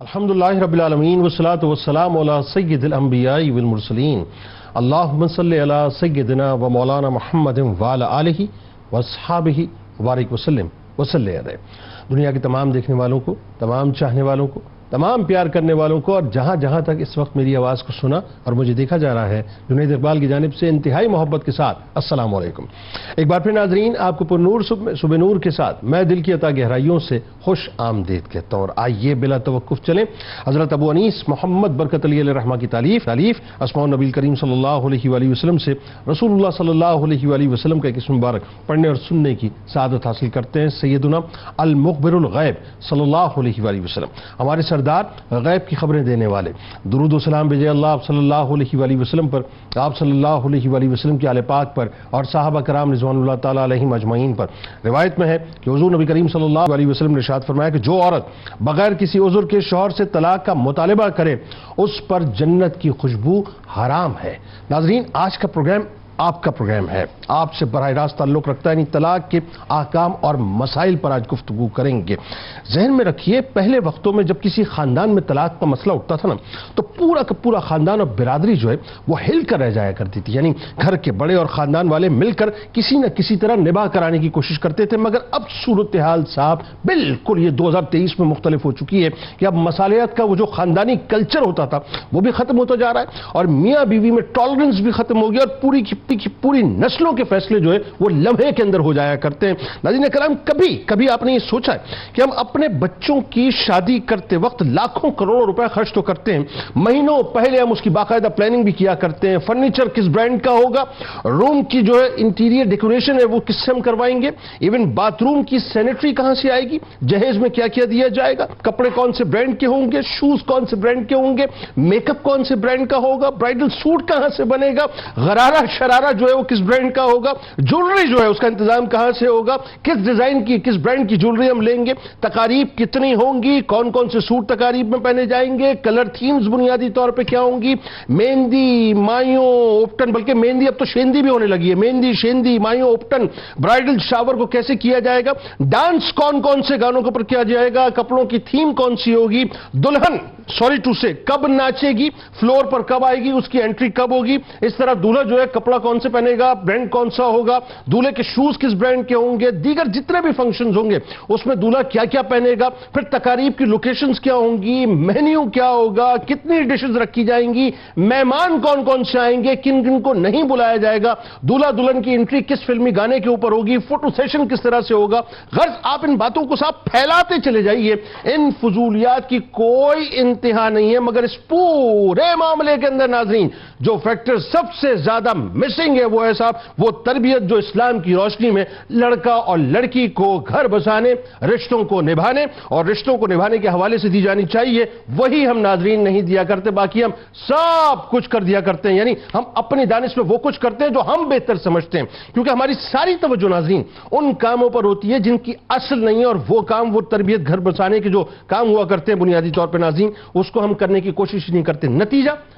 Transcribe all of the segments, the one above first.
الحمدللہ رب العالمین والصلاة والسلام علی سید الانبیاء والمرسلین اللہم صلی علی سیدنا و مولانا محمد وعلی آلہ واصحابہ وبارک وسلم وصلی علیہ۔ دنیا کے تمام دیکھنے والوں کو، تمام چاہنے والوں کو، تمام پیار کرنے والوں کو، اور جہاں جہاں تک اس وقت میری آواز کو سنا اور مجھے دیکھا جا رہا ہے، جنید اقبال کی جانب سے انتہائی محبت کے ساتھ السلام علیکم۔ ایک بار پھر ناظرین، آپ کو پر نور صبح نور کے ساتھ میں دل کی عطا گہرائیوں سے خوش آمدید کہتا ہوں، اور آئیے بلا توقف چلیں حضرت ابو انیس محمد برکت علی علیہ رحمہ کی تالیف اسماء النبی کریم صلی اللہ علیہ وآلہ وسلم سے رسول اللہ صلی اللہ علیہ وآلہ وسلم کا ایک اسم مبارک پڑھنے اور سننے کی سعادت حاصل کرتے ہیں۔ سیدنا المخبر الغیب صلی اللہ علیہ وآلہ وسلم، ہمارے سردار، غیب کی خبریں دینے والے، درود و سلام بھیجے اللہ صلی اللہ علیہ وآلہ وسلم پر، آپ صلی اللہ علیہ وآلہ وسلم کے آل پاک پر اور صحابہ کرام رضوان اللہ تعالیٰ علیہم اجمعین پر۔ روایت میں ہے کہ حضور نبی کریم صلی اللہ علیہ وسلم نے ارشاد فرمایا کہ جو عورت بغیر کسی عذر کے شوہر سے طلاق کا مطالبہ کرے اس پر جنت کی خوشبو حرام ہے۔ ناظرین، آج کا پروگرام آپ کا پروگرام ہے، آپ سے براہ راست تعلق رکھتا ہے، یعنی طلاق کے احکام اور مسائل پر آج گفتگو کریں گے۔ ذہن میں رکھیے، پہلے وقتوں میں جب کسی خاندان میں طلاق کا مسئلہ اٹھتا تھا نا، تو پورا کا پورا خاندان اور برادری جو ہے وہ ہل کر رہ جایا کرتی تھی، یعنی گھر کے بڑے اور خاندان والے مل کر کسی نہ کسی طرح نباہ کرانے کی کوشش کرتے تھے۔ مگر اب صورتحال صاحب بالکل یہ 2023 میں مختلف ہو چکی ہے کہ اب مصالحت کا وہ جو خاندانی کلچر ہوتا تھا وہ بھی ختم ہوتا جا رہا ہے، اور میاں بیوی میں ٹالرنس بھی ختم ہو گیا، اور پوری نسلوں کے فیصلے جو ہے وہ لمحے کے اندر ہو جایا کرتے ہیں۔ ناظرین کرام، کبھی آپ نے یہ سوچا ہے کہ ہم اپنے بچوں کی شادی کرتے وقت لاکھوں کروڑوں روپے خرچ تو کرتے ہیں، مہینوں پہلے ہم اس کی باقاعدہ پلاننگ بھی کیا کرتے ہیں، فرنیچر کس برانڈ کا ہوگا، روم کی جو ہے انٹیریئر ڈیکوریشن ہے وہ کس سے ہم کروائیں گے، ایون باتھ روم کی سینیٹری کہاں سے آئے گی، جہیز میں کیا کیا دیا جائے گا، کپڑے کون سے برانڈ کے ہوں گے، شوز کون سے برانڈ کے ہوں گے، میک اپ کون سے برانڈ کا ہوگا، برائڈل سوٹ کہاں سے بنے گا، غرارہ شرارہ جو ہے وہ کس برانڈ کا ہوگا، جولری جو ہے اس کا انتظام کہاں سے ہوگا، کس ڈیزائن کی کس برانڈ کی جولری ہم لیں گے، تقاریب کتنی ہوں گی، کون کون سے سوٹ تقاریب میں پہنے جائیں گے، کلر تھیمز بنیادی طور پہ کیا ہوں گی، مہندی مایوں اوپٹن، بلکہ مہندی اب تو شیندی بھی ہونے لگی ہے، مہندی شیندی مایوں اوپٹن، برائڈل شاور کو کیسے کیا جائے گا، ڈانس کون کون سے گانوں کے اوپر کیا جائے گا، کپڑوں کی تھیم کون سی ہوگی، دلہن سوری ٹو سے کب ناچے گی، فلور پر کب آئے گی، اس کی انٹری کب ہوگی، اس طرح دولہا جو ہے کپڑا کون سے پہنے گا، برانڈ کون سا ہوگا، دولہے کے شوز کس برانڈ کے ہوں گے، دیگر جتنے بھی فنکشنز ہوں گے اس میں دولہا کیا کیا پہنے گا، پھر تقاریب کی لوکیشنز کیا ہوں گی، مینیو کیا ہوگا، کتنی ڈشز رکھی جائیں گی، مہمان کون کون سے آئیں گے، کن کن کو نہیں بلایا جائے گا، دولہا دلہن کی انٹری کس فلمی گانے کے اوپر ہوگی، فوٹو سیشن کس طرح سے ہوگا۔ غرض آپ ان باتوں کو صاحب پھیلاتے چلے جائیے، ان فضولیات کی کوئی انتہا نہیں ہے، مگر اس پورے معاملے کے اندر ناظرین جو فیکٹر سب سے زیادہ مسنگ ہے وہ ہے صاحب وہ تربیت جو اسلام کی روشنی میں لڑکا اور لڑکی کو گھر بسانے، رشتوں کو نبھانے اور رشتوں کو نبھانے کے حوالے سے دی جانی چاہیے، وہی ہم ناظرین نہیں دیا کرتے، باقی ہم سب کچھ کر دیا کرتے ہیں، یعنی ہم اپنی دانش میں وہ کچھ کرتے ہیں جو ہم بہتر سمجھتے ہیں، کیونکہ ہماری ساری توجہ ناظرین ان کاموں پر ہوتی ہے جن کی اصل نہیں ہے، اور وہ کام وہ تربیت گھر بسانے کے جو کام ہوا کرتے ہیں بنیادی طور پر ناظرین اس کو ہم کرنے کی کوشش نہیں کرتے۔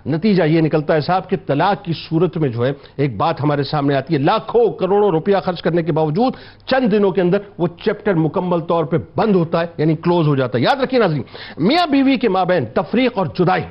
نتیجہ یہ نکلتا ہے صاحب کہ طلاق کی صورت میں جو ہے ایک بات ہمارے سامنے آتی ہے، لاکھوں کروڑوں روپیہ خرچ کرنے کے باوجود چند دنوں کے اندر وہ چیپٹر مکمل طور پہ بند ہوتا ہے، یعنی کلوز ہو جاتا ہے۔ یاد رکھیے ناظرین، میاں بیوی کے مابین تفریق اور جدائی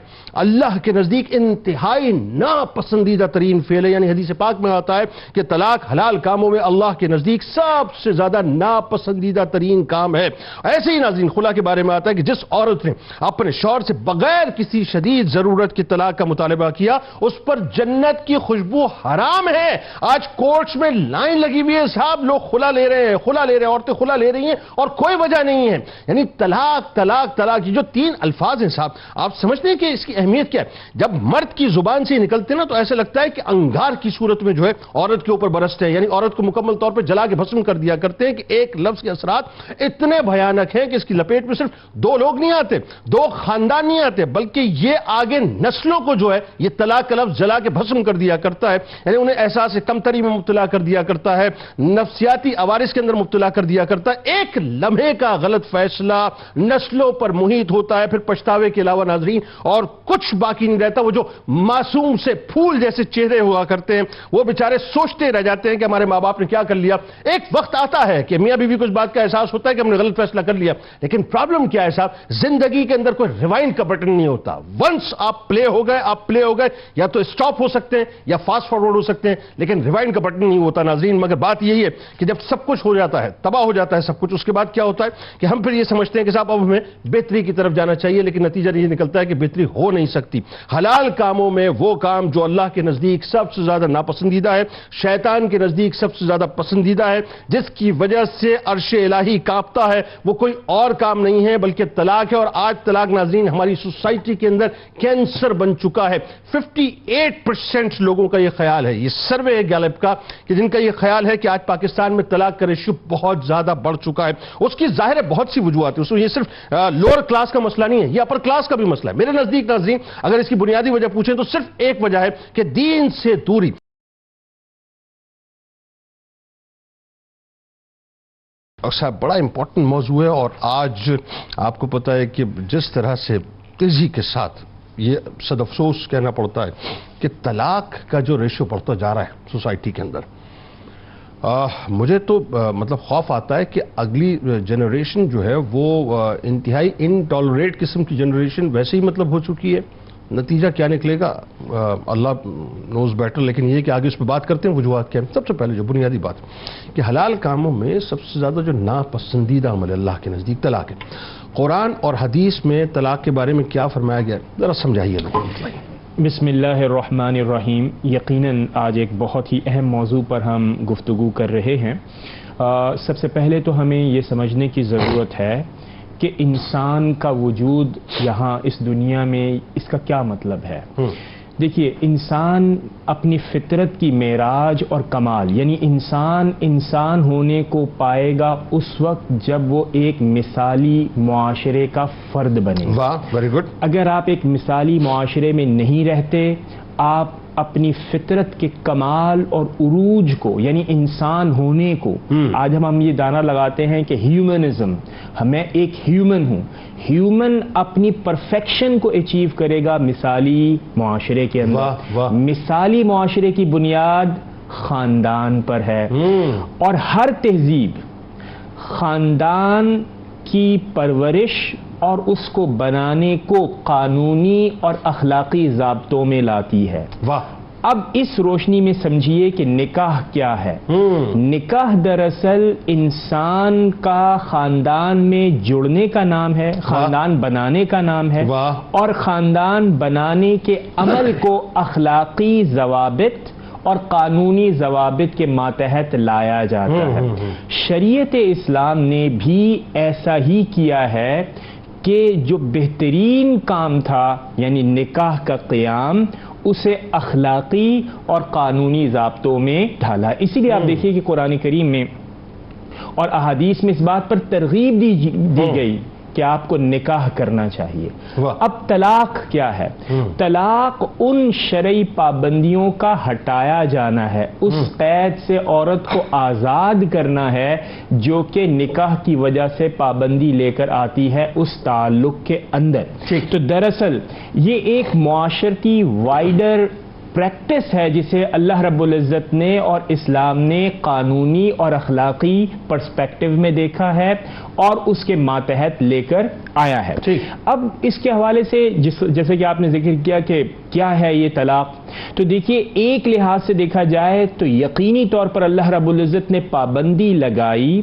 اللہ کے نزدیک انتہائی ناپسندیدہ ترین فعل ہے، یعنی حدیث پاک میں آتا ہے کہ طلاق حلال کاموں میں اللہ کے نزدیک سب سے زیادہ ناپسندیدہ ترین کام ہے۔ ایسے ہی ناظرین خلا کے بارے میں آتا ہے کہ جس عورت نے اپنے شوہر سے بغیر کسی شدید ضرورت کی طلاق کا مطالبہ کیا اس پر جنت کی خوشبو حرام ہے۔ آج کورٹس میں لائن لگی ہوئی ہے صاحب، لوگ خلا لے رہے ہیں، عورتیں خلا لے رہی ہیں اور کوئی وجہ نہیں ہے، یعنی طلاق طلاق طلاق، یہ جو تین الفاظ ہیں صاحب، آپ سمجھتے ہیں کہ اس کی اہمیت کیا ہے؟ جب مرد کی زبان سے نکلتے نا تو ایسا لگتا ہے کہ انگار کی صورت میں جو ہے عورت کے اوپر برستے ہیں، یعنی عورت کو مکمل طور پہ جلا کے بھسم کر دیا کرتے ہیں کہ ایک لفظ کے اثرات اتنے بھیانک ہیں کہ اس کی لپیٹ میں صرف دو لوگ نہیں آتے، دو خاندان نہیں آتے، بلکہ یہ آگے نسلوں کو جو ہے یہ طلاق کا لفظ جلا کے بھسم کر دیا کرتا ہے، یعنی انہیں احساس کمتری میں مبتلا کر دیا کرتا ہے، نفسیاتی عوارض کے اندر مبتلا کر دیا کرتا ہے۔ ایک لمحے کا غلط فیصلہ نسلوں پر محیط ہوتا ہے، پھر پچھتاوے کے علاوہ ناظرین اور کچھ باقی نہیں رہتا۔ وہ جو معصوم سے پھول جیسے چہرے ہوا کرتے ہیں وہ بیچارے سوچتے رہ جاتے ہیں کہ ہمارے ماں باپ نے کیا کر لیا۔ ایک وقت آتا ہے کہ میاں بیوی کو اس بات کا احساس ہوتا ہے کہ ہم نے غلط فیصلہ کر لیا، لیکن پرابلم کیا ہے صاحب، زندگی کے اندر کوئی روایت ریوائنڈ کا بٹن نہیں ہوتا. ونس آپ پلے ہو گئے یا تو اسٹاپ ہو سکتے ہیں یا فاسٹ فارورڈ ہو سکتے ہیں, لیکن ریوائنڈ کا بٹن نہیں ہوتا ناظرین. مگر بات یہی ہے کہ جب سب کچھ ہو جاتا ہے, تباہ ہو جاتا ہے سب کچھ, اس کے بعد کیا ہوتا ہے کہ ہم پھر یہ سمجھتے ہیں کہ صاحب اب ہمیں بہتری کی طرف جانا چاہیے, لیکن نتیجہ یہ نکلتا ہے کہ بہتری ہو نہیں سکتی. حلال کاموں میں وہ کام جو اللہ کے نزدیک سب سے زیادہ ناپسندیدہ ہے, شیطان کے نزدیک سب سے زیادہ پسندیدہ ہے, جس کی وجہ سے عرش الہی کانپتا ہے, وہ کوئی اور کام نہیں ہے بلکہ طلاق ہے. اور آج طلاق ناظرین ہماری سوسائٹی کے اندر کینسر بن چکا ہے. 58% لوگوں کا یہ خیال ہے, یہ سروے ہے گیلپ کا, کہ جن کا یہ خیال ہے کہ آج پاکستان میں طلاق کا ریشیو بہت زیادہ بڑھ چکا ہے. اس کی ظاہر ہے بہت سی وجوہات ہیں, یہ صرف لوور کلاس کا مسئلہ نہیں ہے, یہ اپر کلاس کا بھی مسئلہ ہے. میرے نزدیک ناظرین اگر اس کی بنیادی وجہ پوچھیں تو صرف ایک وجہ ہے کہ دین سے دوری. صاحب بڑا امپورٹنٹ موضوع ہے, اور آج آپ کو پتا ہے کہ جس طرح سے تیزی کے ساتھ یہ صد افسوس کہنا پڑتا ہے کہ طلاق کا جو ریشو بڑھتا جا رہا ہے سوسائٹی کے اندر, مجھے تو مطلب خوف آتا ہے کہ اگلی جنریشن جو ہے وہ انتہائی انٹالریٹ قسم کی جنریشن ویسے ہی مطلب ہو چکی ہے. نتیجہ کیا نکلے گا اللہ نوز بیٹر, لیکن یہ کہ آگے اس پہ بات کرتے ہیں وجوہات کیا ہیں. سب سے پہلے جو بنیادی بات کہ حلال کاموں میں سب سے زیادہ جو ناپسندیدہ عمل ہے اللہ کے نزدیک طلاق ہے. قرآن اور حدیث میں طلاق کے بارے میں کیا فرمایا گیا ہے, ذرا سمجھائیے لوگوں کو. بسم اللہ الرحمن الرحیم. یقیناً آج ایک بہت ہی اہم موضوع پر ہم گفتگو کر رہے ہیں. سب سے پہلے تو ہمیں یہ سمجھنے کی ضرورت ہے کہ انسان کا وجود یہاں اس دنیا میں اس کا کیا مطلب ہے. دیکھیے, انسان اپنی فطرت کی معراج اور کمال, یعنی انسان ہونے کو پائے گا اس وقت جب وہ ایک مثالی معاشرے کا فرد بنے. واہ, ویری گڈ. اگر آپ ایک مثالی معاشرے میں نہیں رہتے, آپ اپنی فطرت کے کمال اور عروج کو, یعنی انسان ہونے کو, آج ہم یہ دعویٰ لگاتے ہیں کہ ہیومنزم, میں ایک ہیومن ہوں. ہیومن اپنی پرفیکشن کو اچیو کرے گا مثالی معاشرے کے اندر. مثالی معاشرے کی بنیاد خاندان پر ہے, اور ہر تہذیب خاندان کی پرورش اور اس کو بنانے کو قانونی اور اخلاقی ضابطوں میں لاتی ہے. واہ. اب اس روشنی میں سمجھیے کہ نکاح کیا ہے. نکاح دراصل انسان کا خاندان میں جڑنے کا نام ہے, خاندان بنانے کا نام ہے, اور خاندان بنانے کے عمل کو اخلاقی ضوابط اور قانونی ضوابط کے ماتحت لایا جاتا ہے. شریعت اسلام نے بھی ایسا ہی کیا ہے کہ جو بہترین کام تھا, یعنی نکاح کا قیام, اسے اخلاقی اور قانونی ضابطوں میں ڈھالا. اسی لیے آپ دیکھیے کہ قرآن کریم میں اور احادیث میں اس بات پر ترغیب دی گئی کہ آپ کو نکاح کرنا چاہیے. اب طلاق کیا ہے؟ طلاق ان شرعی پابندیوں کا ہٹایا جانا ہے, اس قید سے عورت کو آزاد کرنا ہے جو کہ نکاح کی وجہ سے پابندی لے کر آتی ہے اس تعلق کے اندر. تو دراصل یہ ایک معاشرتی وائڈر پریکٹس ہے جسے اللہ رب العزت نے اور اسلام نے قانونی اور اخلاقی پرسپیکٹو میں دیکھا ہے اور اس کے ماتحت لے کر آیا ہے. اب اس کے حوالے سے جیسے کہ آپ نے ذکر کیا کہ کیا ہے یہ طلاق, تو دیکھیے ایک لحاظ سے دیکھا جائے تو یقینی طور پر اللہ رب العزت نے پابندی لگائی.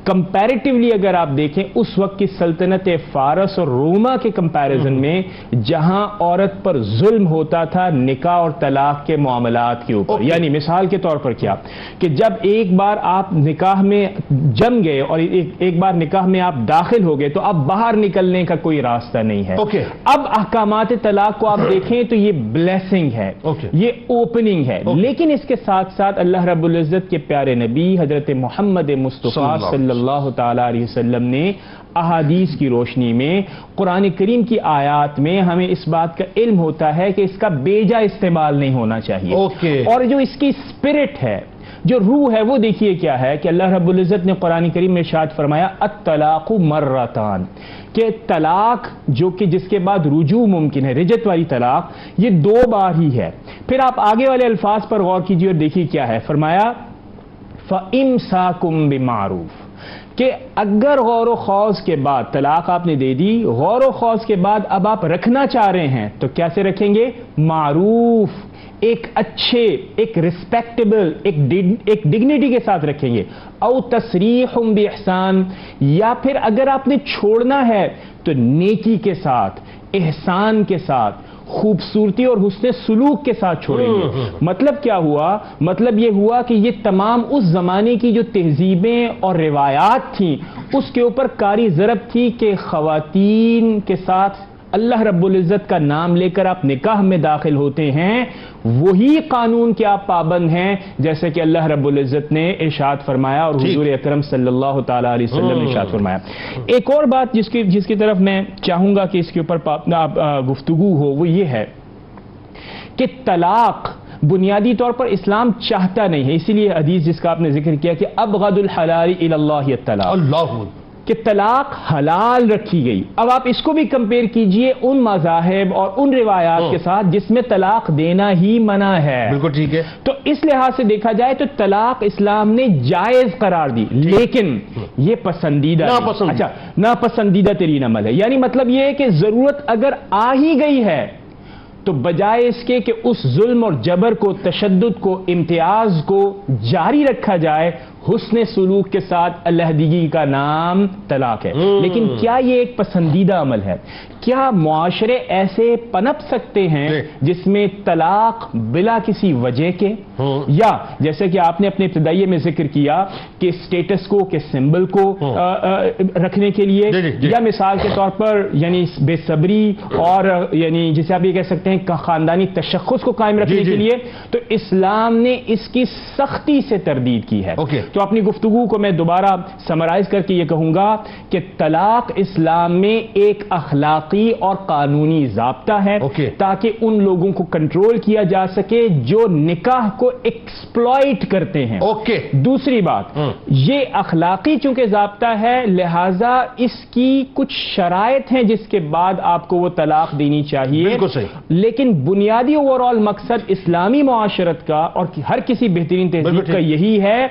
کمپیریٹیولی اگر آپ دیکھیں اس وقت کی سلطنت فارس اور روما کے کمپیریزن میں, جہاں عورت پر ظلم ہوتا تھا نکاح اور طلاق کے معاملات کے اوپر. یعنی مثال کے طور پر کیا کہ جب ایک بار آپ نکاح میں جم گئے اور ایک بار نکاح میں آپ داخل ہو گئے تو اب باہر نکلنے کا کوئی راستہ نہیں ہے. اب احکامات طلاق کو آپ دیکھیں تو یہ بلیسنگ ہے, یہ اوپننگ ہے. لیکن اس کے ساتھ ساتھ اللہ رب العزت کے پیارے نبی حضرت محمد مصطفیٰ صلی اللہ تعالی علیہ وسلم نے احادیث کی روشنی میں, قرآن کریم کی آیات میں ہمیں اس بات کا علم ہوتا ہے کہ اس کا بیجا استعمال نہیں ہونا چاہیے. اور جو اس کی اسپرٹ ہے, جو روح ہے, وہ دیکھیے کیا ہے کہ اللہ رب العزت نے قرآن کریم میں ارشاد فرمایا الطلاق مرتان, کہ طلاق جو کہ جس کے بعد رجوع ممکن ہے, رجعت والی طلاق, یہ 2 بار ہی ہے. پھر آپ آگے والے الفاظ پر غور کیجیے اور دیکھیے کیا ہے, فرمایا فَإِمْسَاكُمْ بِمَعْرُوفٍ, کہ اگر غور و خوض کے بعد طلاق آپ نے دے دی، غور و خوض کے بعد اب آپ رکھنا چاہ رہے ہیں تو کیسے رکھیں گے؟ معروف، ایک اچھے، ایک ریسپیکٹیبل، ایک ڈگنیٹی کے ساتھ رکھیں گے، او تسریح باحسان، یا پھر اگر آپ نے چھوڑنا ہے تو نیکی کے ساتھ، احسان کے ساتھ، خوبصورتی اور حسن سلوک کے ساتھ چھوڑیں گے۔ مطلب کیا ہوا؟ مطلب یہ ہوا کہ یہ تمام اس زمانے کی جو تہذیبیں اور روایات تھیں اس کے اوپر کاری ضرب تھی کہ خواتین کے ساتھ اللہ رب العزت کا نام لے کر آپ نکاح میں داخل ہوتے ہیں، وہی قانون کے آپ پابند ہیں جیسے کہ اللہ رب العزت نے ارشاد فرمایا اور حضور اکرم صلی اللہ تعالی علیہ وسلم نے ارشاد فرمایا۔ ایک اور بات جس کی طرف میں چاہوں گا کہ اس کے اوپر گفتگو ہو، وہ یہ ہے کہ طلاق بنیادی طور پر اسلام چاہتا نہیں ہے، اسی لیے حدیث جس کا آپ نے ذکر کیا کہ ابغض الحلال الی اللہ الطلاق، کہ طلاق حلال رکھی گئی۔ اب آپ اس کو بھی کمپیئر کیجئے ان مذاہب اور ان روایات کے ساتھ جس میں طلاق دینا ہی منع ہے۔ بالکل ٹھیک ہے۔ تو اس لحاظ سے دیکھا جائے تو طلاق اسلام نے جائز قرار دی، لیکن یہ پسندیدہ ناپسندیدہ ترین عمل ہے۔ یعنی مطلب یہ ہے کہ ضرورت اگر آ ہی گئی ہے تو بجائے اس کے کہ اس ظلم اور جبر کو، تشدد کو، امتیاز کو جاری رکھا جائے، حسن سلوک کے ساتھ علیحدگی کا نام طلاق ہے۔ لیکن کیا یہ ایک پسندیدہ عمل ہے؟ کیا معاشرے ایسے پنپ سکتے ہیں جس میں طلاق بلا کسی وجہ کے، یا جیسے کہ آپ نے اپنے ابتدائیے میں ذکر کیا کہ اسٹیٹس کو، کہ سمبل کو رکھنے کے لیے، یا مثال کے طور پر یعنی بے صبری اور یعنی جسے آپ یہ کہہ سکتے ہیں خاندانی تشخص کو قائم رکھنے کے لیے، تو اسلام نے اس کی سختی سے تردید کی ہے۔ تو اپنی گفتگو کو میں دوبارہ سمرائز کر کے یہ کہوں گا کہ طلاق اسلام میں ایک اخلاقی اور قانونی ضابطہ ہے تاکہ ان لوگوں کو کنٹرول کیا جا سکے جو نکاح کو ایکسپلائٹ کرتے ہیں۔ دوسری بات، یہ اخلاقی چونکہ ضابطہ ہے لہذا اس کی کچھ شرائط ہیں جس کے بعد آپ کو وہ طلاق دینی چاہیے، لیکن بنیادی اوور آل مقصد اسلامی معاشرت کا اور ہر کسی بہترین تہذیب کا یہی ہے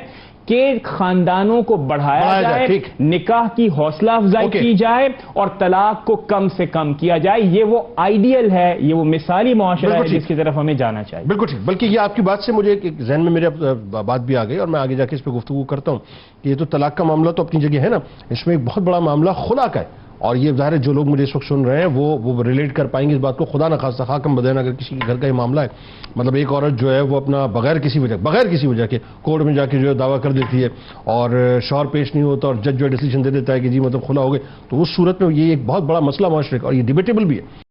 کہ خاندانوں کو بڑھایا جائے، نکاح کی حوصلہ افزائی کی جائے اور طلاق کو کم سے کم کیا جائے۔ یہ وہ آئیڈیل ہے، یہ وہ مثالی معاشرہ ہے جس کی طرف ہمیں جانا چاہیے۔ بالکل ٹھیک۔ بلکہ یہ آپ کی بات سے مجھے ایک ذہن میں میرے بات بھی آ گئی اور میں آگے جا کے اس پہ گفتگو کرتا ہوں کہ یہ تو طلاق کا معاملہ تو اپنی جگہ ہے نا، اس میں ایک بہت بڑا معاملہ خلا کا ہے، اور یہ ظاہر ہے جو لوگ مجھے اس وقت سن رہے ہیں وہ ریلیٹ کر پائیں گے اس بات کو۔ خدا نہ خواستہ خاکم بدین اگر کسی کے گھر کا یہ معاملہ ہے، مطلب ایک عورت جو ہے وہ اپنا بغیر کسی وجہ کے کورٹ میں جا کے جو ہے دعویٰ کر دیتی ہے اور شوہر پیش نہیں ہوتا اور جج جو ہے ڈیسیجن دے دیتا ہے کہ جی مطلب خلا ہو گئے، تو اس صورت میں یہ ایک بہت بڑا مسئلہ معاشرے کا اور یہ ڈیبیٹیبل بھی ہے۔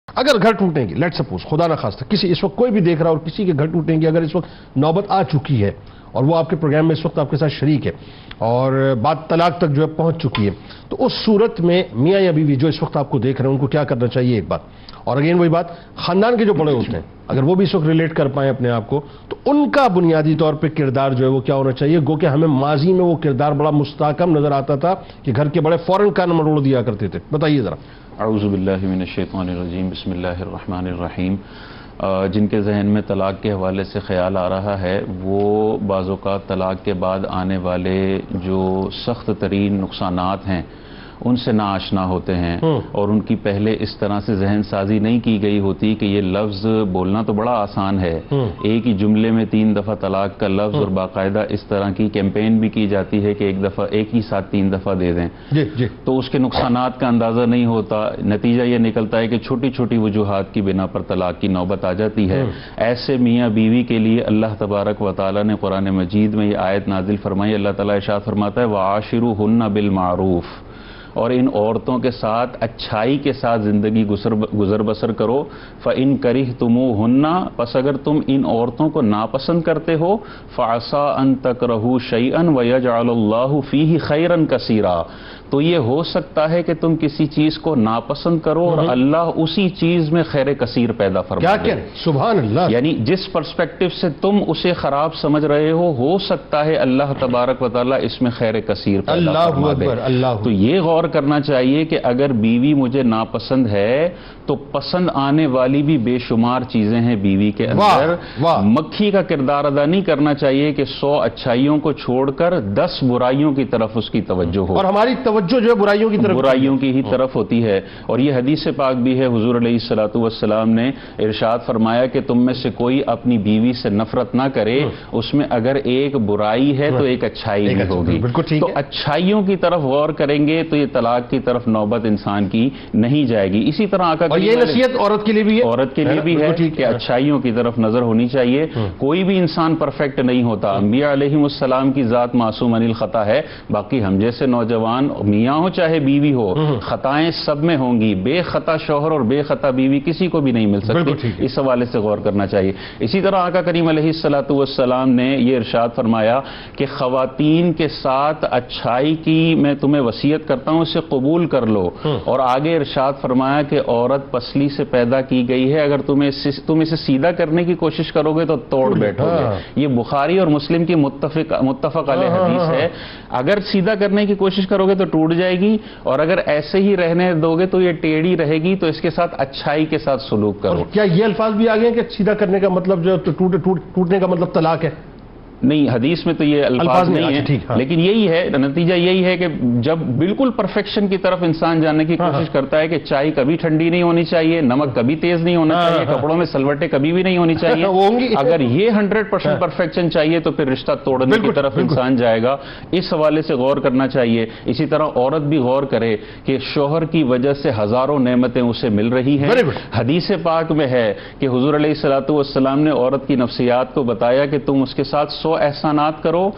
اگر گھر ٹوٹیں گے، لیٹ سپوز خدا نہ خواستہ کسی اس وقت کوئی بھی دیکھ رہا اور کسی کے گھر ٹوٹیں گے، اگر اس وقت نوبت آ چکی ہے اور وہ آپ کے پروگرام میں اس وقت آپ کے ساتھ شریک ہے اور بات طلاق تک جو ہے پہنچ چکی ہے، تو اس صورت میں میاں یا بیوی جو اس وقت آپ کو دیکھ رہے ہیں ان کو کیا کرنا چاہیے؟ ایک بات، اور اگین وہی بات، خاندان کے جو بڑے ہوتے ہیں اگر وہ بھی اس وقت ریلیٹ کر پائیں اپنے آپ کو، تو ان کا بنیادی طور پہ کردار جو ہے وہ کیا ہونا چاہیے؟ گو کہ ہمیں ماضی میں وہ کردار بڑا مستحکم نظر آتا تھا کہ گھر کے بڑے فوراً کا نمبر اڑ دیا کرتے تھے، بتائیے ذرا۔ اعوذ باللہ من الشیطان الرجیم، بسم اللہ الرحمن الرحیم۔ جن کے ذہن میں طلاق کے حوالے سے خیال آ رہا ہے وہ بعض اوقات طلاق کے بعد آنے والے جو سخت ترین نقصانات ہیں ان سے ناآشنا ہوتے ہیں اور ان کی پہلے اس طرح سے ذہن سازی نہیں کی گئی ہوتی کہ یہ لفظ بولنا تو بڑا آسان ہے، ایک ہی جملے میں 3 دفعہ طلاق کا لفظ، اور باقاعدہ اس طرح کی کیمپین بھی کی جاتی ہے کہ ایک ہی ساتھ 3 دفعہ دے دیں، تو اس کے نقصانات کا اندازہ نہیں ہوتا۔ نتیجہ یہ نکلتا ہے کہ چھوٹی چھوٹی وجوہات کی بنا پر طلاق کی نوبت آ جاتی ہے۔ ایسے میاں بیوی کے لیے اللہ تبارک و تعالیٰ نے قرآن مجید میں یہ آیت نازل فرمائی۔ اللہ تعالیٰ ارشاد فرماتا ہے وَعَاشِرُوهُنَّ بِالْمَعْرُوفِ، اور ان عورتوں کے ساتھ اچھائی کے ساتھ زندگی گزر بسر کرو۔ فَإِن كَرِهْتُمُوهُنَّ، پس اگر تم ان عورتوں کو ناپسند کرتے ہو، فَعَسَىٰ أَن تَكْرَهُوا شَيْئًا وَيَجْعَلَ اللَّهُ فِيهِ خَيْرًا كَثِيرًا، تو یہ ہو سکتا ہے کہ تم کسی چیز کو ناپسند کرو اور اللہ اسی چیز میں خیر کثیر پیدا فرما دے۔ کیا سبحان اللہ! یعنی جس پرسپیکٹو سے تم اسے خراب سمجھ رہے ہو سکتا ہے اللہ تبارک و تعالیٰ اس میں خیر کثیر پیدا فرما دے۔ تو یہ غور غور کرنا چاہیے کہ اگر بیوی مجھے ناپسند ہے تو پسند آنے والی بھی بے شمار چیزیں ہیں بیوی کے اندر. مکھی کا کردار ادا نہیں کرنا چاہیے کہ 100 اچھائیوں کو چھوڑ کر 10 برائیوں کی طرف اس کی توجہ ہو, اور ہماری توجہ جو ہے برائیوں کی ہی طرف ہوتی ہے. اور یہ حدیث پاک بھی ہے, حضور علیہ الصلوۃ والسلام نے ارشاد فرمایا کہ تم میں سے کوئی اپنی بیوی سے نفرت نہ کرے, اس میں اگر ایک برائی ہے تو ایک اچھائی بھی ہوگی. تو اچھائیوں کی طرف غور کریں گے تو یہ طلاق کی طرف نوبت انسان کی نہیں جائے گی. اسی طرح آقا اور یہ نصیحت عورت کے لیے بھی ہے, عورت کے لیے بھی ہے کہ اچھائیوں کی طرف نظر ہونی چاہیے. کوئی بھی انسان پرفیکٹ نہیں ہوتا. انبیاء علیہم السلام کی ذات معصوم عن الخطا ہے, باقی ہم جیسے نوجوان میاں ہو چاہے بیوی ہو, خطائیں سب میں ہوں گی. بے خطا شوہر اور بے خطا بیوی کسی کو بھی نہیں مل سکتی. اس حوالے سے غور کرنا چاہیے. اسی طرح آقا کریم علیہ الصلوۃ والسلام نے یہ ارشاد فرمایا کہ خواتین کے ساتھ اچھائی کی میں تمہیں وصیت کرتا ہوں, اسے قبول کر لو. اور آگے ارشاد فرمایا کہ عورت پسلی سے پیدا کی گئی ہے, اگر تم اسے سیدھا کرنے کی کوشش کرو گے تو توڑ بیٹھو گے. یہ بخاری اور مسلم کی متفق علیہ حدیث ہے. اگر سیدھا کرنے کی کوشش کرو گے تو ٹوٹ جائے گی, اور اگر ایسے ہی رہنے دو گے تو یہ ٹیڑھی رہے گی. تو اس کے ساتھ اچھائی کے ساتھ سلوک کرو. کیا یہ الفاظ بھی آگے ہیں کہ سیدھا کرنے کا مطلب جو ٹوٹنے کا مطلب طلاق ہے؟ نہیں, حدیث میں تو یہ الفاظ نہیں ہیں, لیکن یہی ہے, نتیجہ یہی ہے کہ جب بالکل پرفیکشن کی طرف انسان جانے کی کوشش کرتا ہے کہ چائے کبھی ٹھنڈی نہیں ہونی چاہیے, نمک کبھی تیز نہیں ہونا چاہیے, کپڑوں میں سلوٹیں کبھی بھی نہیں ہونی چاہیے, اگر یہ 100% پرفیکشن چاہیے تو پھر رشتہ توڑنے کی طرف انسان جائے گا. اس حوالے سے غور کرنا چاہیے. اسی طرح عورت بھی غور کرے کہ شوہر کی وجہ سے ہزاروں نعمتیں اسے مل رہی ہیں. حدیث پاک میں ہے کہ حضور علیہ الصلوۃ والسلام نے عورت کی نفسیات کو بتایا کہ تم اس کے ساتھ 100 احسانات کرو,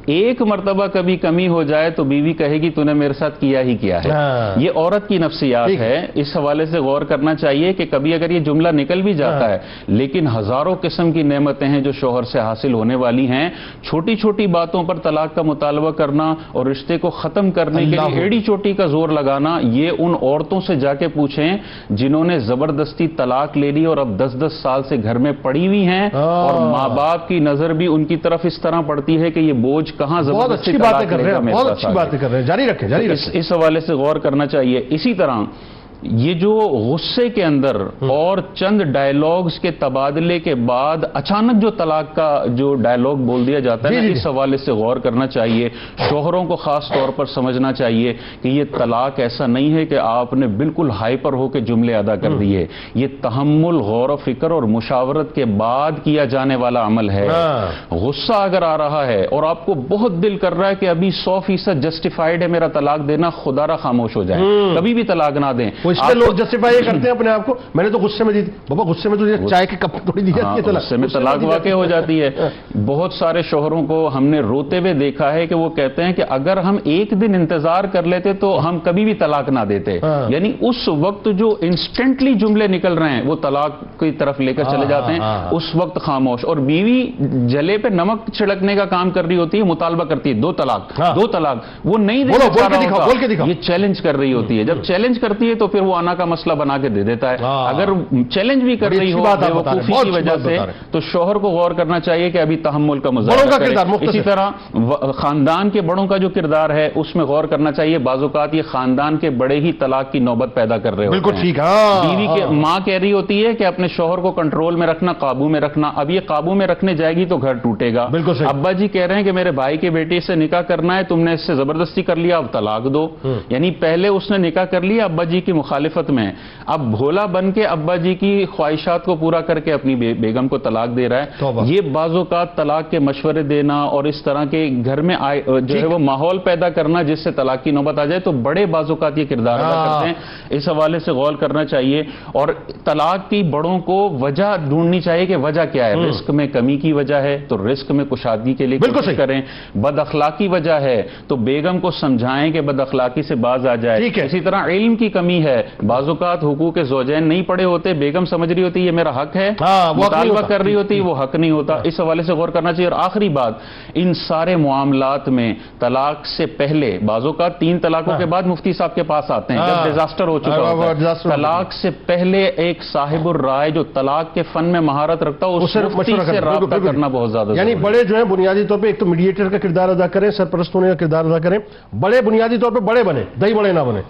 ایک مرتبہ کبھی کمی ہو جائے تو بیوی کہے گی تو نے میرے ساتھ کیا ہی کیا ہے. یہ عورت کی نفسیات ہے. اس حوالے سے غور کرنا چاہیے کہ کبھی اگر یہ جملہ نکل بھی جاتا ہے, لیکن ہزاروں قسم کی نعمتیں ہیں جو شوہر سے حاصل ہونے والی ہیں. چھوٹی چھوٹی باتوں پر طلاق کا مطالبہ کرنا اور رشتے کو ختم کرنے کے لیے ایڑی چوٹی کا زور لگانا, یہ ان عورتوں سے جا کے پوچھیں جنہوں نے زبردستی طلاق لے لی اور اب 10-10 سال سے گھر میں پڑی ہوئی ہیں, اور ماں باپ کی نظر بھی ان کی طرف اس طرح پڑتی ہے کہ یہ بوجھ کہاں زبردستی باتیں کر رہے ہیں, بہت اچھی باتیں کر رہے ہیں, جاری رکھیں. اس حوالے سے غور کرنا چاہیے. اسی طرح یہ جو غصے کے اندر اور چند ڈائیلاگز کے تبادلے کے بعد اچانک جو طلاق کا جو ڈائیلاگ بول دیا جاتا ہے, اس حوالے سے غور کرنا چاہیے. شوہروں کو خاص طور پر سمجھنا چاہیے کہ یہ طلاق ایسا نہیں ہے کہ آپ نے بالکل ہائپر ہو کے جملے ادا کر دیے. یہ تحمل, غور و فکر اور مشاورت کے بعد کیا جانے والا عمل ہے. غصہ اگر آ رہا ہے اور آپ کو بہت دل کر رہا ہے کہ ابھی 100% جسٹیفائیڈ ہے میرا طلاق دینا, خدا را خاموش ہو جائیں, کبھی بھی طلاق نہ دیں. اس پہ لوگ جسٹیفائی کرتے ہیں اپنے آپ کو, میں نے تو غصے میں دی تھی بابا, غصے میں تو چائے کے کپ تھوڑی دی جاتی ہے, غصے میں طلاق واقع ہو جاتی ہے. بہت سارے شوہروں کو ہم نے روتے ہوئے دیکھا ہے کہ وہ کہتے ہیں کہ اگر ہم ایک دن انتظار کر لیتے تو ہم کبھی بھی طلاق نہ دیتے. یعنی اس وقت جو انسٹنٹلی جملے نکل رہے ہیں وہ طلاق کی طرف لے کر چلے جاتے ہیں, اس وقت خاموش. اور بیوی جلے پہ نمک چھڑکنے کا کام کر رہی ہوتی ہے, مطالبہ کرتی ہے 2 طلاق 2 طلاق, وہ نہیں دینا چاہ رہا ہوتا, یہ چیلنج کر رہی ہوتی ہے. جب چیلنج کرتی ہے تو پھر وہ آنا کا مسئلہ بنا کے دے دیتا ہے. اگر چیلنج بھی کر رہی ہو بے وقوفی کی وجہ سے تو شوہر کو غور کرنا چاہیے کہ ابھی تحمل کا مظاہرہ کرے. اسی طرح خاندان کے بڑوں کا جو کردار ہے اس میں غور کرنا چاہیے. بعض اوقات یہ خاندان کے بڑے ہی طلاق کی نوبت پیدا کر رہے ہوتے ہیں. بیوی کے ماں کہہ رہی ہوتی ہے کہ اپنے شوہر کو کنٹرول میں رکھنا, قابو میں رکھنا. اب یہ قابو میں رکھنے جائے گی تو گھر ٹوٹے گا. ابا جی کہہ رہے ہیں کہ میرے بھائی کے بیٹے سے نکاح کرنا ہے, تم نے اس سے زبردستی کر لیا, اب طلاق دو. یعنی پہلے اس نے نکاح کر لیا ابا جی کی مخالفت میں, اب بھولا بن کے ابا جی کی خواہشات کو پورا کر کے اپنی بیگم کو طلاق دے رہا ہے. یہ بعض اوقات طلاق کے مشورے دینا اور اس طرح کے گھر میں جو ہے وہ ماحول پیدا کرنا جس سے طلاق کی نوبت آ جائے, تو بڑے بعض اوقات یہ کردار ادا کرتے ہیں. اس حوالے سے غور کرنا چاہیے. اور طلاق کی بڑوں کو وجہ ڈھونڈنی چاہیے کہ وجہ کیا ہے. رزق میں کمی کی وجہ ہے تو رزق میں کشادگی کے لیے کوشش کریں. بد اخلاقی وجہ ہے تو بیگم کو سمجھائیں کہ بد اخلاقی سے باز آ جائے. اسی طرح علم کی کمی ہے ہے. بعض اوقات حقوق زوجین نہیں پڑے ہوتے, بیگم سمجھ رہی ہوتی یہ میرا حق ہے, مطالبہ کر رہی ہوتی وہ حق نہیں ہوتا. اس حوالے سے غور کرنا چاہیے. اور آخری بات, ان سارے معاملات میں طلاق سے پہلے بعض اوقات 3 طلاقوں کے بعد مفتی صاحب کے پاس آتے ہیں جب ڈیزاسٹر ہو چکا ہوتا ہے. طلاق سے پہلے ایک صاحب الرائے جو طلاق کے فن میں مہارت رکھتا ہے اس مفتی سے رابطہ کرنا بہت زیادہ, یعنی بڑے جو ہیں بنیادی طور پہ ایک تو میڈیٹر کا کردار ادا کریں, سرپرست ہونے کا کردار ادا کریں. بڑے بنیادی طور پہ بڑے بنے, دہی بڑے نہ بنے.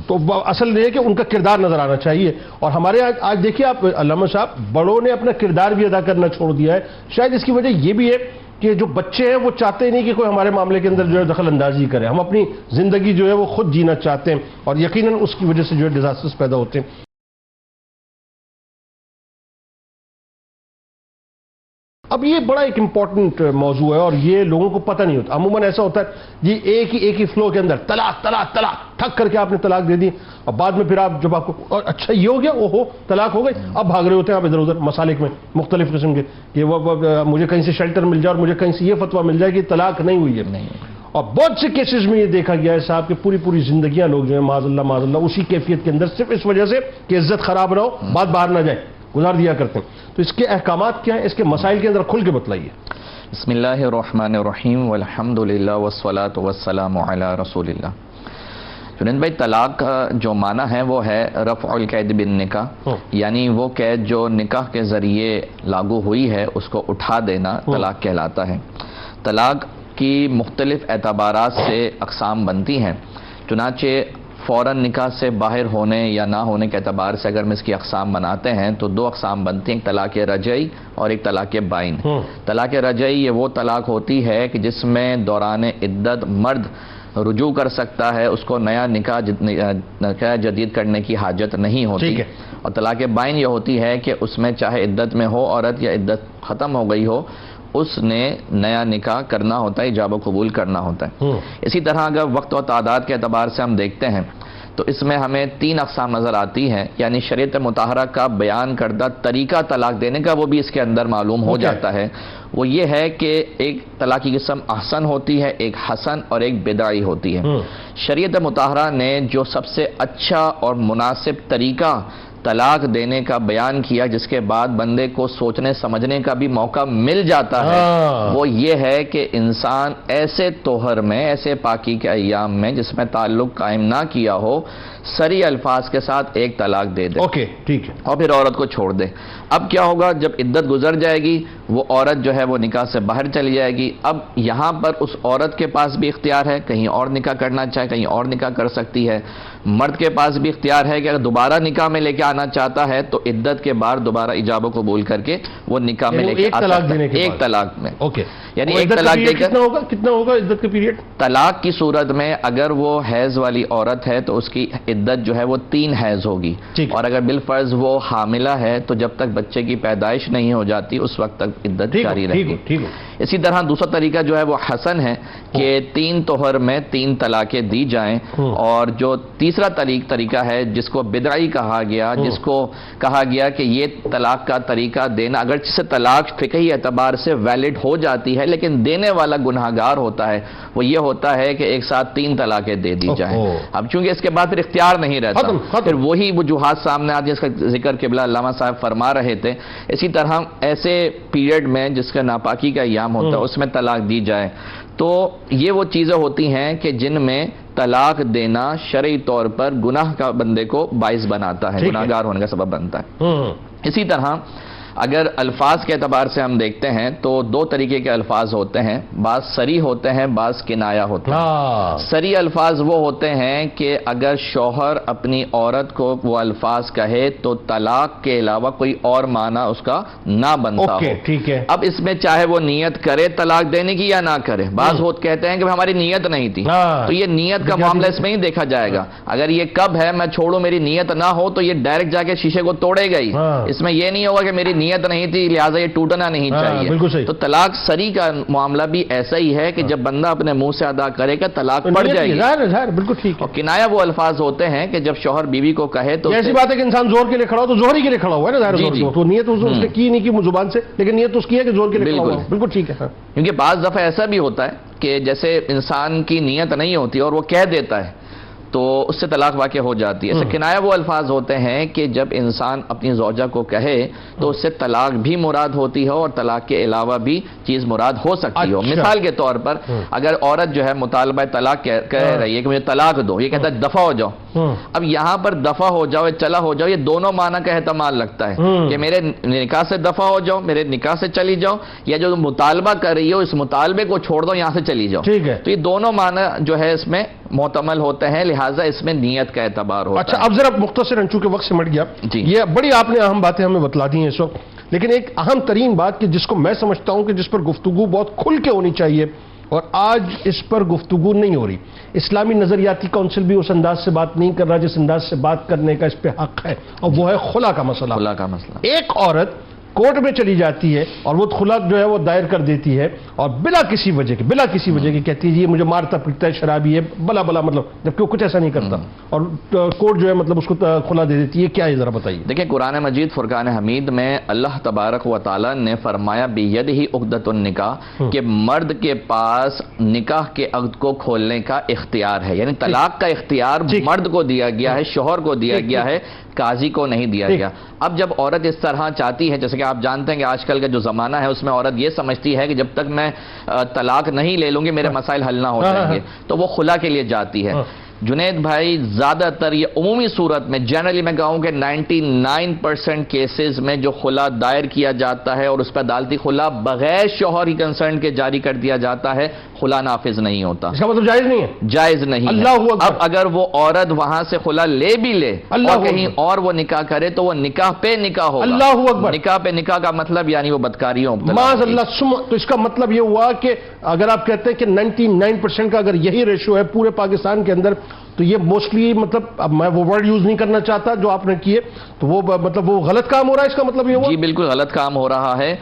تو اصل یہ ہے کہ ان کا کردار نظر آنا چاہیے. اور ہمارے آج دیکھیے آپ علامہ صاحب, بڑوں نے اپنا کردار بھی ادا کرنا چھوڑ دیا ہے. شاید اس کی وجہ یہ بھی ہے کہ جو بچے ہیں وہ چاہتے نہیں کہ کوئی ہمارے معاملے کے اندر جو ہے دخل اندازی کرے. ہم اپنی زندگی جو ہے وہ خود جینا چاہتے ہیں, اور یقیناً اس کی وجہ سے جو ہے ڈیزاسٹرز پیدا ہوتے ہیں. اب یہ بڑا ایک امپورٹنٹ موضوع ہے اور یہ لوگوں کو پتہ نہیں ہوتا. عموماً ایسا ہوتا ہے جی ایک ہی فلو کے اندر طلاق طلاق طلاق ٹھک کر کے آپ نے طلاق دے دی, اور بعد میں پھر آپ جب آپ کو اور اچھا یہ ہو گیا, اوہو طلاق ہو گئی, اب بھاگ رہے ہوتے ہیں آپ ادھر ادھر مسالک میں مختلف قسم کے کہ وہ مجھے کہیں سے شیلٹر مل جائے اور مجھے کہیں سے یہ فتویٰ مل جائے کہ طلاق نہیں ہوئی ہے. اور بہت سے کیسز میں یہ دیکھا گیا ہے صاحب کہ پوری زندگیاں لوگ جو ہیں معاذ اللہ اسی کیفیت کے اندر صرف اس وجہ سے کہ عزت خراب نہ ہو, بات باہر نہ جائے, گزار دیا کرتے ہیں. تو اس کے احکامات کیا ہیں, اس کے مسائل کے اندر کھل کے بتلائیے. بسم اللہ الرحمن الرحیم والحمد للہ والصلاة والسلام علی رسول اللہ. جنید بھائی, طلاق کا جو معنی ہے وہ ہے رفع القید بالنکاح, یعنی وہ قید جو نکاح کے ذریعے لاگو ہوئی ہے اس کو اٹھا دینا طلاق کہلاتا ہے. طلاق کی مختلف اعتبارات سے اقسام بنتی ہیں. چنانچہ فوراً نکاح سے باہر ہونے یا نہ ہونے کے اعتبار سے اگر ہم اس کی اقسام بناتے ہیں تو 2 اقسام بنتی ہیں, ایک طلاق رجعی اور ایک طلاق بائن. طلاق رجعی یہ وہ طلاق ہوتی ہے کہ جس میں دوران عدت مرد رجوع کر سکتا ہے, اس کو نیا نکاح جدید کرنے کی حاجت نہیں ہوتی. اور طلاق بائن یہ ہوتی ہے کہ اس میں چاہے عدت میں ہو عورت یا عدت ختم ہو گئی ہو, اس نے نیا نکاح کرنا ہوتا ہے, ایجاب و قبول کرنا ہوتا ہے. اسی طرح اگر وقت و تعداد کے اعتبار سے ہم دیکھتے ہیں تو اس میں ہمیں 3 اقسام نظر آتی ہیں. یعنی شریعت مطہرہ کا بیان کردہ طریقہ طلاق دینے کا وہ بھی اس کے اندر معلوم ہو جاتا ہے. وہ یہ ہے کہ ایک طلاق کی قسم احسن ہوتی ہے, ایک حسن اور ایک بدعی ہوتی ہے. شریعت مطہرہ نے جو سب سے اچھا اور مناسب طریقہ طلاق دینے کا بیان کیا, جس کے بعد بندے کو سوچنے سمجھنے کا بھی موقع مل جاتا ہے, وہ یہ ہے کہ انسان ایسے طہر میں, ایسے پاکی کے ایام میں جس میں تعلق قائم نہ کیا ہو, سری الفاظ کے ساتھ ایک طلاق دے دے. اوکے ٹھیک ہے. اور پھر عورت کو چھوڑ دے. اب کیا ہوگا, جب عدت گزر جائے گی وہ عورت جو ہے وہ نکاح سے باہر چلی جائے گی. اب یہاں پر اس عورت کے پاس بھی اختیار ہے, کہیں اور نکاح کرنا چاہے کہیں اور نکاح کر سکتی ہے. مرد کے پاس بھی اختیار ہے کہ اگر دوبارہ نکاح میں لے کے آنا چاہتا ہے تو عدت کے بعد دوبارہ ایجاب و قبول کر کے وہ نکاح میں لے کے آ سکتا ہے, ایک طلاق میں. اوکے, یعنی ایک طلاق دے کر کتنا ہوگا عدت کا پیریڈ؟ طلاق کی صورت میں اگر وہ حیض والی عورت ہے تو اس کی عدت جو ہے وہ 3 حیض ہوگی, اور اگر بالفرض وہ حاملہ ہے تو جب تک بچے کی پیدائش نہیں ہو جاتی اس وقت تک عدت جاری رہے گی. اسی طرح دوسرا طریقہ جو ہے وہ حسن ہے کہ 3 طہر میں 3 طلاقیں دی جائیں. اور جو تیسرا طریقہ ہے جس کو بدعی کہا گیا, جس کو کہا گیا کہ یہ طلاق کا طریقہ دینا اگرچہ سے طلاق فقہی اعتبار سے ویلڈ ہو جاتی ہے لیکن دینے والا گناہگار ہوتا ہے, وہ یہ ہوتا ہے کہ ایک ساتھ 3 طلاقیں دے دی جائیں. اب چونکہ اس کے بعد پھر اختیار نہیں رہتا, پھر وہی وجوہات سامنے آتی ہیں, اس کا ذکر قبلہ علامہ صاحب فرما رہے تھے. اسی طرح ایسے پیریڈ میں جس کا ناپاکی کا ایام ہوتا ہے اس میں طلاق دی جائے. تو یہ وہ چیزیں ہوتی ہیں کہ جن میں طلاق دینا شرعی طور پر گناہ کا بندے کو باعث بناتا ہے, گناہگار ہونے کا سبب بنتا ہے. اسی طرح اگر الفاظ کے اعتبار سے ہم دیکھتے ہیں تو 2 طریقے کے الفاظ ہوتے ہیں, بعض صریح ہوتے ہیں, بعض کنایا ہوتے ہیں. صریح الفاظ وہ ہوتے ہیں کہ اگر شوہر اپنی عورت کو وہ الفاظ کہے تو طلاق کے علاوہ کوئی اور معنی اس کا نہ بنتا ہو. ٹھیک ہے. اب اس میں چاہے وہ نیت کرے طلاق دینے کی یا نہ کرے, بعض کہتے ہیں کہ ہماری نیت نہیں تھی, تو یہ نیت کا معاملہ اس میں ہی دیکھا جائے گا. اگر یہ کب ہے میں چھوڑوں میری نیت نہ ہو تو یہ ڈائریکٹ جا کے شیشے کو توڑے گا ہی, اس میں یہ نہیں ہوگا کہ میری نیت نہیں تھی لہٰذا یہ ٹوٹنا نہیں چاہیے. تو طلاق سری کا معاملہ بھی ایسا ہی ہے کہ جب بندہ اپنے منہ سے ادا کرے گا طلاق پڑ جائے گی. بالکل ٹھیک. اور کنایا وہ الفاظ ہوتے ہیں کہ جب شوہر بیوی کو کہے تو ایسی بات ہے کہ انسان زور کے لیے کھڑا ہو تو زور ہی کے لیے کھڑا ہوا ہے نا, تو نیت اس نے کی نہیں کی زبان سے, لیکن نیت اس کی ہے کہ زور کے لیے کھڑا ہوا. بالکل ٹھیک ہے. کیونکہ بعض دفعہ ایسا بھی ہوتا ہے کہ جیسے انسان کی نیت نہیں ہوتی اور وہ کہہ دیتا ہے تو اس سے طلاق واقع ہو جاتی ہے. ایسے کنایہ وہ الفاظ ہوتے ہیں کہ جب انسان اپنی زوجہ کو کہے تو اس سے طلاق بھی مراد ہوتی ہے اور طلاق کے علاوہ بھی چیز مراد ہو سکتی ہو. مثال کے طور پر اگر عورت جو ہے مطالبہ طلاق کہہ رہی ہے کہ مجھے طلاق دو، یہ کہتا ہے دفع ہو جاؤ. اب یہاں پر دفع ہو جاؤ یا چلا ہو جاؤ، یہ دونوں معنی کا احتمال لگتا ہے کہ میرے نکاح سے دفع ہو جاؤ، میرے نکاح سے چلی جاؤ، یا جو مطالبہ کر رہی ہو اس مطالبے کو چھوڑ دو، یہاں سے چلی جاؤ. ٹھیک ہے. تو یہ دونوں معنی جو ہے اس میں محتمل ہوتے ہیں، لہٰذا اس میں نیت کا اعتبار ہوتا ہے. اچھا اب ذرا مختصر چونکہ وقت سے مٹ گیا، جی. یہ بڑی آپ نے اہم باتیں ہمیں بتلا دی ہیں اس وقت، لیکن ایک اہم ترین بات کہ جس کو میں سمجھتا ہوں کہ جس پر گفتگو بہت کھل کے ہونی چاہیے اور آج اس پر گفتگو نہیں ہو رہی. اسلامی نظریاتی کونسل بھی اس انداز سے بات نہیں کر رہا جس انداز سے بات کرنے کا اس پہ حق ہے، اور وہ ہے خلا کا مسئلہ. خلا کا مسئلہ. ایک عورت کورٹ میں چلی جاتی ہے اور وہ خلا جو ہے وہ دائر کر دیتی ہے اور بلا کسی وجہ کے کہتی ہے یہ مجھے مارتا پیٹتا ہے، شرابی ہے، بلا مطلب، جبکہ وہ کچھ ایسا نہیں کرتا، اور کورٹ جو ہے مطلب اس کو خلا دے دیتی ہے. کیا ہے ذرا بتائیے. دیکھیں قرآن مجید فرقان حمید میں اللہ تبارک و تعالی نے فرمایا بیدہ عقدۃ النکاح کہ مرد کے پاس نکاح کے عقد کو کھولنے کا اختیار ہے، یعنی طلاق کا اختیار مرد کو دیا گیا ہے، شوہر کو دیا گیا ہے، قاضی کو نہیں دیا گیا. اب جب عورت اس طرح چاہتی ہے، جیسے کہ آپ جانتے ہیں کہ آج کل کا جو زمانہ ہے اس میں عورت یہ سمجھتی ہے کہ جب تک میں طلاق نہیں لے لوں گی میرے مسائل حل نہ ہو جائیں گے، تو وہ خلا کے لیے جاتی ہے. جنید بھائی زیادہ تر یہ عمومی صورت میں جنرلی میں کہوں کہ 99% کیسز میں جو خلا دائر کیا جاتا ہے اور اس پہ عدالتی خلا بغیر شوہر کی کنسرن کے جاری کر دیا جاتا ہے، خلا نافذ نہیں ہوتا. اس کا مطلب جائز نہیں ہے؟ جائز نہیں ہے. اب اگر وہ عورت وہاں سے خلا لے بھی لے اور کہیں اور وہ نکاح کرے تو وہ نکاح پہ نکاح ہوگا. اللہ اکبر. نکاح پہ نکاح کا مطلب یعنی وہ بدکاریوں معاذ اللہ. تو اس کا مطلب یہ ہوا کہ اگر آپ کہتے ہیں کہ 99% کا اگر یہی ریشو ہے پورے پاکستان کے اندر، تو یہ موسٹلی مطلب اب میں وہ ورڈ یوز نہیں کرنا چاہتا جو آپ نے کیے، تو وہ مطلب وہ غلط کام ہو رہا ہے. اس کا مطلب یہ ہوا؟ جی بالکل غلط کام ہو رہا ہے.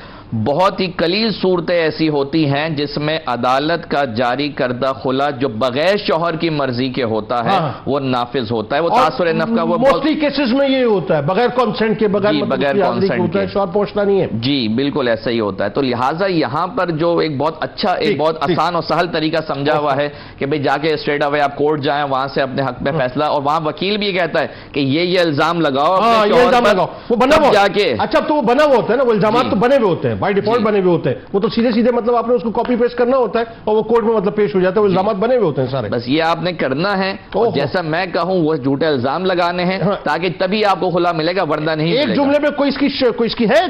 بہت ہی قلیل صورتیں ایسی ہوتی ہیں جس میں عدالت کا جاری کردہ خلا جو بغیر شوہر کی مرضی کے ہوتا ہے وہ نافذ ہوتا ہے. وہ تاثر نفس کا وہ موسٹلی کیسز میں یہ ہوتا ہے بغیر کنسنٹ کے، بغیر کنسنٹ کے شوہر پہنچنا نہیں ہے. جی بالکل ایسا ہی ہوتا ہے. تو لہٰذا یہاں پر جو ایک بہت آسان اور سہل طریقہ سمجھا ہوا ہے کہ بھئی جا کے اسٹریٹ اوے آپ کورٹ جائیں، وہاں سے اپنے حق میں فیصلہ، اور وہاں وکیل بھی کہتا ہے کہ یہ الزام لگاؤ اپنے شوہر پر، وہ بنا ہوا جا کے. اچھا تو وہ بنا ہوا ہوتا ہے نا، وہ الزامات تو بنے ہوئے ہوتے ہیں، بائی ڈیفالٹ بنے ہوئے ہوتے ہیں. وہ تو سیدھے مطلب آپ نے اس کو کاپی پیسٹ کرنا ہوتا ہے اور وہ کورٹ میں مطلب پیش ہو جاتا ہے. وہ الزامات بنے ہوئے ہوتے ہیں سارے. بس یہ آپ نے کرنا ہے، جیسا میں کہوں وہ جھوٹے الزام لگانے ہیں تاکہ تبھی آپ کو خلا ملے گا، ورنہ نہیں. ایک جملے میں کوئی اس کی ہے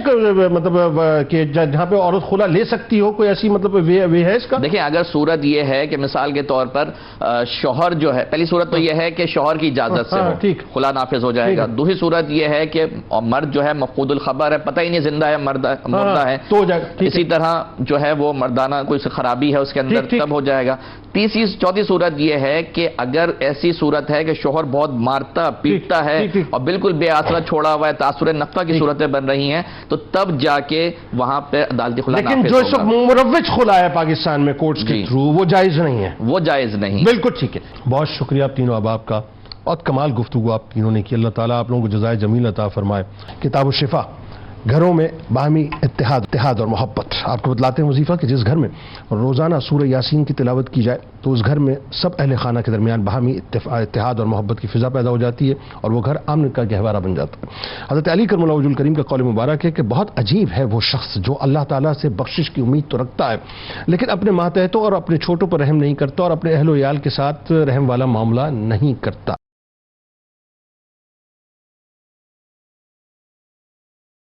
مطلب کہ جہاں پہ عورت خلا لے سکتی ہو، کوئی ایسی مطلب وے ہے اس کا؟ دیکھیں اگر صورت یہ ہے کہ مثال کے طور پر شوہر جو ہے، پہلی صورت تو یہ ہے کہ شوہر کی اجازت سے ہو، خلا نافذ ہو جائے گا. دوسری صورت یہ ہے کہ مرد جو ہے مفقود الخبر ہے، پتہ ہی نہیں زندہ ہے مردہ ہے، تو ہو جائے گا. اسی طرح جو ہے وہ مردانہ کوئی خرابی ہے اس کے اندر، تب ہو جائے گا. چوتھی صورت یہ ہے کہ اگر ایسی صورت ہے کہ شوہر بہت مارتا پیٹتا ہے اور بالکل بے آسرا چھوڑا ہوا ہے، تاثر نفقہ کی صورتیں بن رہی ہیں، تو تب جا کے وہاں پہ عدالتی خلا نافذ ہوگا. لیکن جو اس وقت مروج خلا ہے پاکستان میں کورٹس کے تھرو، وہ جائز نہیں ہے. وہ جائز نہیں. بالکل ٹھیک ہے. بہت شکریہ آپ تینوں احباب کا، بہت کمال گفتگو آپ تینوں نے کی. اللہ تعالیٰ آپ لوگوں کو جزائے جمیل عطا فرمائے. کتاب الشفا، گھروں میں باہمی اتحاد اور محبت. آپ کو بتلاتے ہیں وظیفہ کہ جس گھر میں روزانہ سورہ یاسین کی تلاوت کی جائے تو اس گھر میں سب اہل خانہ کے درمیان باہمی اتحاد اور محبت کی فضا پیدا ہو جاتی ہے اور وہ گھر امن کا گہوارہ بن جاتا ہے. حضرت علی کرم اللہ وجہ الکریم کا قول مبارک ہے کہ بہت عجیب ہے وہ شخص جو اللہ تعالیٰ سے بخشش کی امید تو رکھتا ہے لیکن اپنے ماتحتوں اور اپنے چھوٹوں پر رحم نہیں کرتا اور اپنے اہل و عیال کے ساتھ رحم والا معاملہ نہیں کرتا.